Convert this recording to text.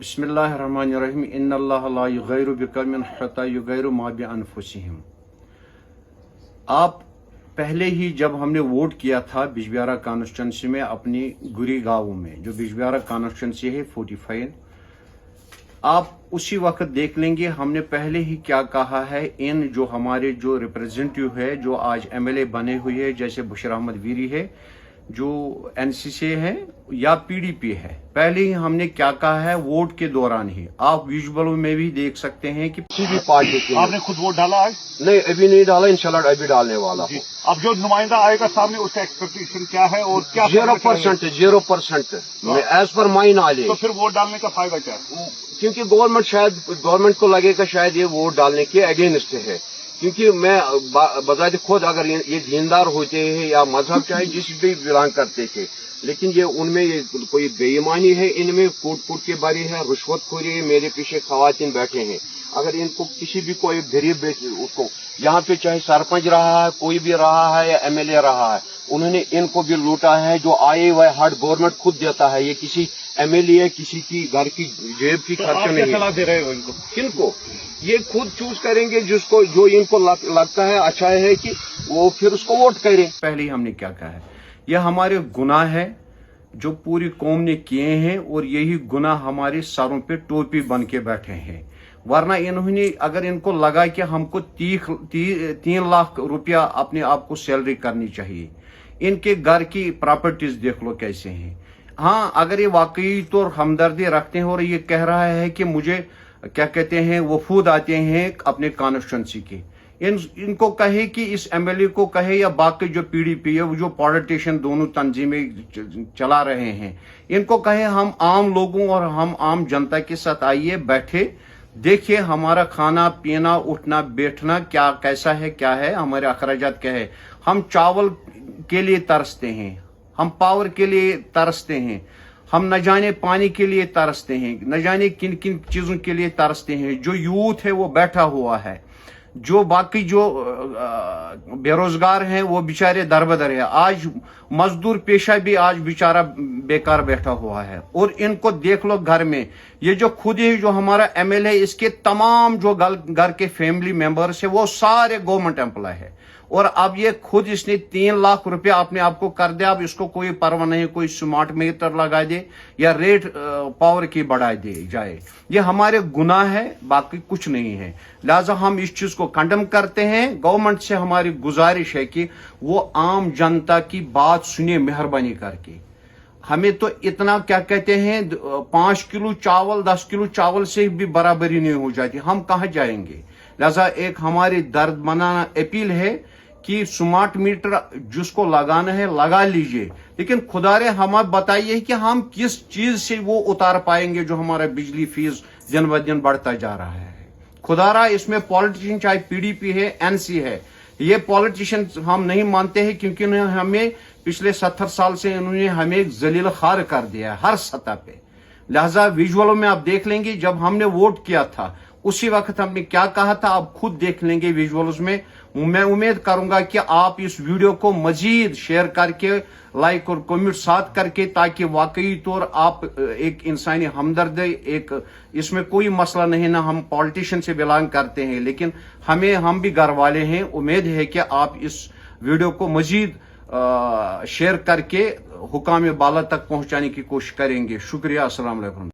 बिस्मिल्लाहिर्रहमानिर्रहीम इन्नल्लाह ला युगैरु बिकौमिन हत्ता युगैरु मा बिअनफुसिहिम। आप पहले ही जब हमने वोट किया था बिजबिहारा कॉन्स्टिट्यूंसी में अपनी गुरी गांव में, जो बिजबिहारा कॉन्स्टिट्यूंसी है 45, आप उसी वक्त देख लेंगे हमने पहले ही क्या कहा है। इन जो हमारे जो रिप्रेजेंटेटिव है जो आज एमएलए बने हुए हैं, जैसे बशीर अहमद वीरी है जो एनसीसी है या पीडीपी है, पहले ही हमने क्या कहा है वोट के दौरान ही। आप विजुअल में भी देख सकते हैं कि किसी भी पार्टी की आपने खुद वोट डाला आज? नहीं, अभी नहीं डाला, इंशाल्लाह अभी डालने वाला हूँ। अब जो नुमाइंदा आएगा सामने, उसका एक्सपेक्टेशन क्या है और क्या 0% एज पर माई नॉलेज। तो फिर वोट डालने का फायदा क्या है? क्योंकि गवर्नमेंट को लगेगा शायद ये वोट डालने के अगेंस्ट है। क्योंकि मैं बजाय खुद अगर ये दीनदार होते हैं या मजहब चाहे जिस भी बिलोंग करते थे, लेकिन ये उनमें ये कोई बेईमानी है, इनमें कूट के बारी है, रुश्वतखोरी है। मेरे पीछे खवातीन बैठे हैं, अगर इनको किसी भी कोई गरीब उसको यहाँ पे चाहे सरपंच रहा है, कोई भी रहा है या एमएलए रहा है, उन्होंने इनको भी लूटा है। जो आए हुए हर गवर्नमेंट खुद देता है, ये किसी एमएलए किसी की घर की जेब की खर्च नहीं है। सलाह दे रहे हो इनको? किनको? ये खुद चूज करेंगे जिसको जो इनको लगता है अच्छा है कि वो फिर उसको वोट करें। पहले ही हमने क्या कहा है, यह हमारे गुनाह है जो पूरी कौम ने किए हैं और यही गुनाह हमारे सरों पे टोपी बन के बैठे हैं। वरना इन्होंने अगर इनको लगा कि हमको 3 लाख रुपया अपने आप को सैलरी करनी चाहिए, इनके घर की प्रॉपर्टीज देख लो कैसे हैं। हाँ, अगर ये वाकई तो हमदर्दी रखते हैं और ये कह रहा है कि मुझे क्या कहते हैं वफूद आते हैं अपने कॉन्स्टिट्यूंसी के, इनको कहे कि इस एमएलए को कहे या बाकी जो पीडीपी है, वो जो पॉलिटिशियन दोनों तंजीमें चला रहे हैं, इनको कहे हम आम लोगों और हम आम जनता के साथ आइए, बैठे देखिए हमारा खाना पीना उठना बैठना क्या कैसा है, क्या है हमारे अखराजात क्या है। हम चावल के लिए तरसते हैं, हम पावर के लिए तरसते हैं, हम न जाने पानी के लिए तरसते हैं, न जाने किन किन चीजों के लिए तरसते हैं। जो यूथ है वो बैठा हुआ है, जो बाकी जो बेरोजगार हैं वो बेचारे दरबदर है। आज मजदूर पेशा भी आज बेचारा बेकार बैठा हुआ है। और इनको देख लो घर में, ये जो खुद ही जो हमारा एमएलए, इसके तमाम जो घर के फैमिली मेंबर्स है वो सारे गवर्नमेंट एम्प्लॉय है। और अब ये खुद इसने 3 लाख रुपया अपने आप को कर दिया। अब इसको कोई परवाह नहीं, कोई स्मार्ट मीटर लगा दे या रेट पावर की बढ़ा दे जाए। ये हमारे गुनाह है, बाकी कुछ नहीं है। लिहाजा हम इस चीज को कंडेम करते हैं। गवर्नमेंट से हमारी गुजारिश है कि वो आम जनता की बात सुनिए मेहरबानी करके। हमें तो इतना क्या कहते हैं 5 किलो चावल 10 किलो चावल से भी बराबरी नहीं हो जाती, हम कहाँ जाएंगे। लिहाजा एक हमारी दर्द मनाना अपील है कि स्मार्ट मीटर जिसको लगाना है लगा लीजिए, लेकिन खुदारे हमें बताइए कि हम किस चीज से वो उतार पाएंगे जो हमारा बिजली फीस दिन ब दिन बढ़ता जा रहा है। खुदारा इसमें पॉलिटिशियन चाहे पीडीपी है एनसी है, ये पॉलिटिशियन हम नहीं मानते हैं, क्योंकि हमें पिछले 70 साल से इन्होंने हमें जलील खार कर दिया है हर सतह पे। लिहाजा विजुअल में आप देख लेंगे जब हमने वोट किया था उसी वक्त हमने क्या कहा था, आप खुद देख लेंगे विजुअल्स में। मैं उम्मीद करूंगा कि आप इस वीडियो को मजीद शेयर करके लाइक और कमेंट साथ करके, ताकि वाकई तौर आप एक इंसानी हमदर्द, एक इसमें कोई मसला नहीं ना हम पॉलिटिशियन से बिलोंग करते हैं, लेकिन हम भी घर वाले हैं। उम्मीद है कि आप इस वीडियो को मजीद शेयर करके हुकाम बाला तक पहुंचाने की कोशिश करेंगे। शुक्रिया, अस्सलाम वालेकुम।